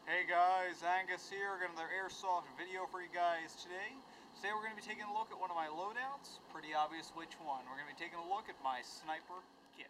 Hey guys, Angus here. Got another Airsoft video for you guys today. Today we're going to be taking a look at one of my loadouts. Pretty obvious which one. We're going to be taking a look at my sniper kit.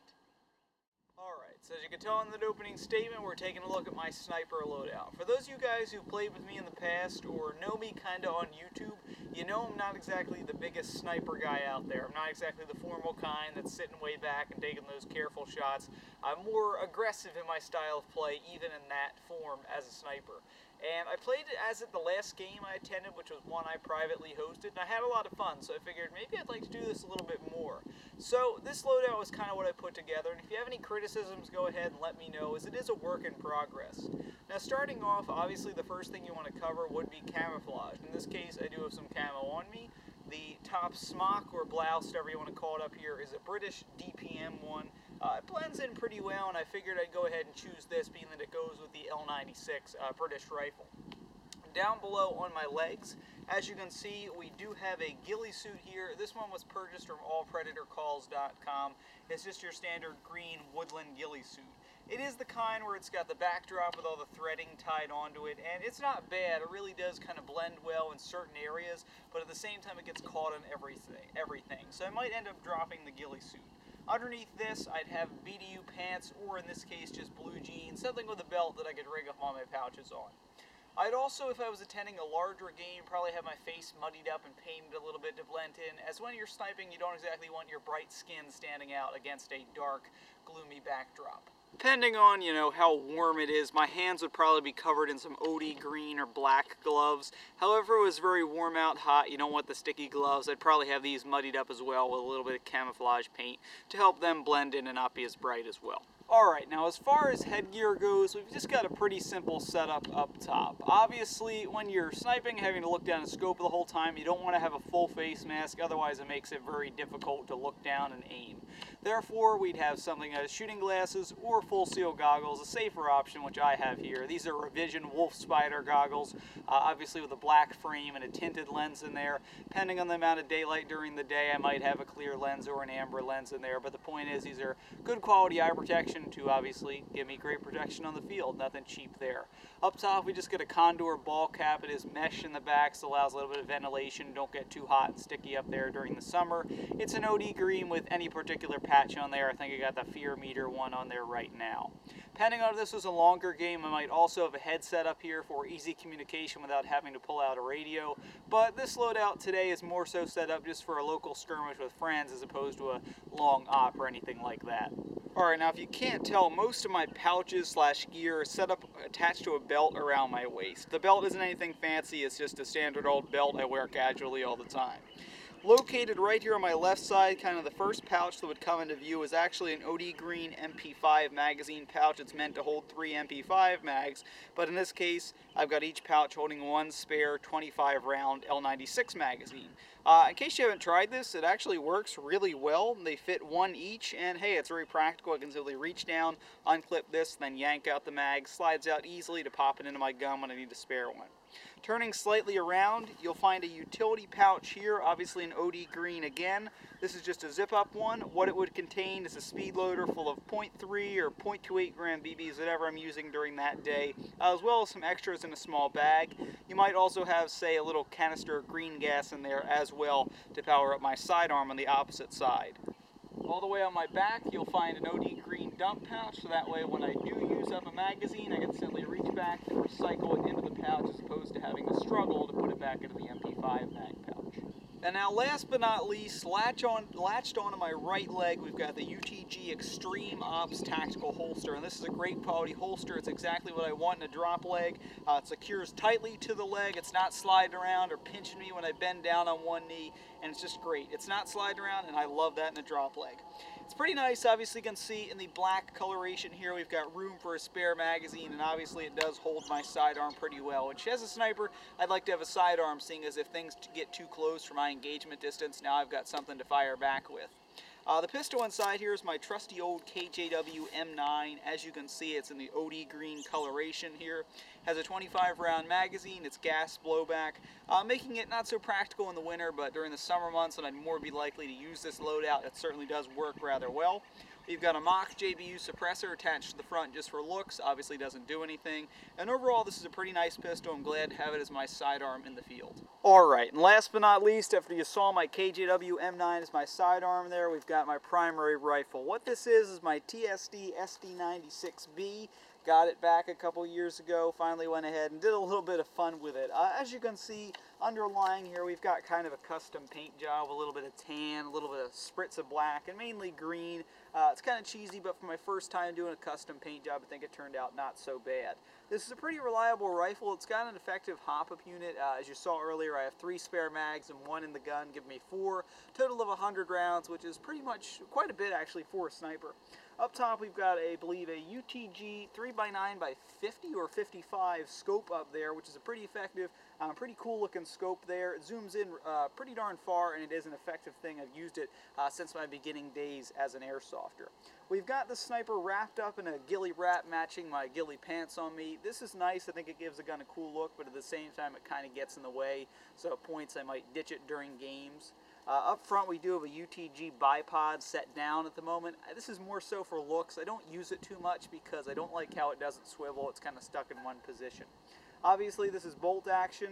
Alright, so as you can tell in the opening statement, we're taking a look at my sniper loadout. For those of you guys who've played with me in the past or know me kinda on YouTube, you know I'm not exactly the biggest sniper guy out there. I'm not exactly the formal kind that's sitting way back and taking those careful shots. I'm more aggressive in my style of play, even in that form as a sniper. And I played it as at the last game I attended, which was one I privately hosted, and I had a lot of fun, so I figured maybe I'd like to do this a little bit more. So this loadout was kind of what I put together, and if you have any criticisms, go ahead and let me know, as it is a work in progress. Now starting off, obviously the first thing you want to cover would be camouflage. In this case, I do have some camo on me. The top smock or blouse, whatever you want to call it up here, is a British DPM one. It blends in pretty well, and I figured I'd go ahead and choose this, being that it goes with the L96 British rifle. Down below on my legs, as you can see, we do have a ghillie suit here. This one was purchased from allpredatorcalls.com. It's just your standard green woodland ghillie suit. It is the kind where it's got the backdrop with all the threading tied onto it, and it's not bad. It really does kind of blend well in certain areas, but at the same time it gets caught on everything. So I might end up dropping the ghillie suit. Underneath this, I'd have BDU pants, or in this case, just blue jeans, something with a belt that I could rig up all my pouches on. I'd also, if I was attending a larger game, probably have my face muddied up and painted a little bit to blend in, as when you're sniping, you don't exactly want your bright skin standing out against a dark, gloomy backdrop. Depending on, how warm it is, my hands would probably be covered in some OD green or black gloves. However, it was very warm out, hot, you don't want the sticky gloves. I'd probably have these muddied up as well with a little bit of camouflage paint to help them blend in and not be as bright as well. Alright, now as far as headgear goes, we've just got a pretty simple setup up top. Obviously, when you're sniping, having to look down and scope the whole time, you don't want to have a full face mask, otherwise it makes it very difficult to look down and aim. Therefore, we'd have something as shooting glasses or full seal goggles, a safer option, which I have here. These are Revision Wolf Spider goggles, obviously with a black frame and a tinted lens in there. Depending on the amount of daylight during the day, I might have a clear lens or an amber lens in there, but the point is these are good quality eye protection to obviously give me great protection on the field. Nothing cheap there. Up top, we just get a Condor ball cap. It is mesh in the back, so allows a little bit of ventilation. Don't get too hot and sticky up there during the summer. It's an OD green with any particular patch on there. I think I got the Fear Meter one on there right now. Depending on if this was a longer game, I might also have a headset up here for easy communication without having to pull out a radio. But this loadout today is more so set up just for a local skirmish with friends as opposed to a long op or anything like that. Alright, now if you can't tell, most of my pouches / gear are set up attached to a belt around my waist. The belt isn't anything fancy, it's just a standard old belt I wear casually all the time. Located right here on my left side, kind of the first pouch that would come into view is actually an OD Green MP5 magazine pouch. It's meant to hold 3 MP5 mags, but in this case, I've got each pouch holding one spare 25 round L96 magazine. In case you haven't tried this, it actually works really well. They fit one each, and hey, it's very practical. I can simply reach down, unclip this, then yank out the mag. Slides out easily to pop it into my gun when I need to spare one. Turning slightly around, you'll find a utility pouch here, obviously an OD Green again. This is just a zip-up one. What it would contain is a speed loader full of 0.3 or 0.28 gram BBs, whatever I'm using during that day, as well as some extras in a small bag. You might also have, say, a little canister of green gas in there as well to power up my sidearm on the opposite side. All the way on my back, you'll find an OD Green dump pouch, so that way when I do use up a magazine, I can simply reach back and recycle it into the pouch as opposed to having to struggle to put it back into the MP5 mag pouch. And now last but not least, latched onto my right leg, we've got the UTG Extreme Ops Tactical Holster. And this is a great quality holster. It's exactly what I want in a drop leg. It secures tightly to the leg. It's not sliding around or pinching me when I bend down on one knee. And it's just great. It's not sliding around, and I love that in a drop leg. It's pretty nice. Obviously, you can see in the black coloration here, we've got room for a spare magazine, and obviously it does hold my sidearm pretty well, which as a sniper, I'd like to have a sidearm, seeing as if things get too close for my engagement distance, now I've got something to fire back with. The pistol inside here is my trusty old KJW M9. As you can see, it's in the OD green coloration here. Has a 25 round magazine, it's gas blowback, making it not so practical in the winter, but during the summer months when I'd more be likely to use this loadout, it certainly does work rather well. We've got a mock JBU suppressor attached to the front just for looks, obviously doesn't do anything. And overall, this is a pretty nice pistol. I'm glad to have it as my sidearm in the field. Alright, and last but not least, after you saw my KJW M9 as my sidearm there, we've got my primary rifle. What this is my TSD SD96B. Got it back a couple years ago, finally went ahead and did a little bit of fun with it. As you can see, underlying here we've got kind of a custom paint job, a little bit of tan, a little bit of spritz of black, and mainly green. It's kind of cheesy, but for my first time doing a custom paint job, I think it turned out not so bad. This is a pretty reliable rifle. It's got an effective hop-up unit. As you saw earlier, I have 3 spare mags and 1 in the gun, giving me 4. Total of 100 rounds, which is pretty much quite a bit actually for a sniper. Up top we've got, I believe, a UTG 3x9x50 or 55 scope up there, which is a pretty effective, pretty cool looking scope there. It zooms in pretty darn far, and it is an effective thing. I've used it since my beginning days as an airsofter. We've got the sniper wrapped up in a ghillie wrap matching my ghillie pants on me. This is nice. I think it gives the gun a cool look, but at the same time it kind of gets in the way, so at points I might ditch it during games. Up front we do have a UTG bipod set down at the moment. This is more so for looks. I don't use it too much because I don't like how it doesn't swivel. It's kind of stuck in one position. Obviously this is bolt action,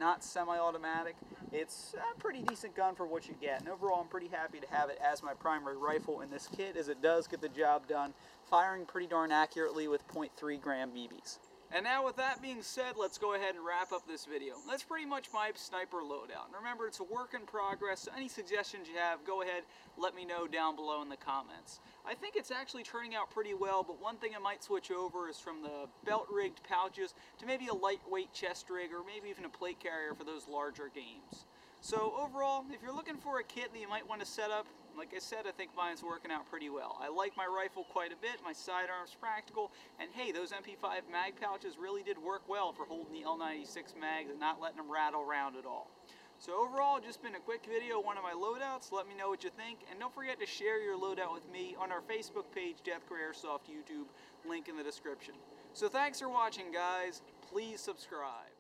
not semi-automatic. It's a pretty decent gun for what you get, and overall I'm pretty happy to have it as my primary rifle in this kit, as it does get the job done, firing pretty darn accurately with 0.3 gram BBs. And now with that being said, let's go ahead and wrap up this video. That's pretty much my sniper loadout. And remember, it's a work in progress, so any suggestions you have, go ahead, let me know down below in the comments. I think it's actually turning out pretty well, but one thing I might switch over is from the belt-rigged pouches to maybe a lightweight chest rig, or maybe even a plate carrier for those larger games. So overall, if you're looking for a kit that you might want to set up, like I said, I think mine's working out pretty well. I like my rifle quite a bit, my sidearm's practical, and hey, those MP5 mag pouches really did work well for holding the L96 mags and not letting them rattle around at all. So overall, just been a quick video of one of my loadouts. Let me know what you think, and don't forget to share your loadout with me on our Facebook page, Deathcore Airsoft YouTube, link in the description. So thanks for watching, guys. Please subscribe.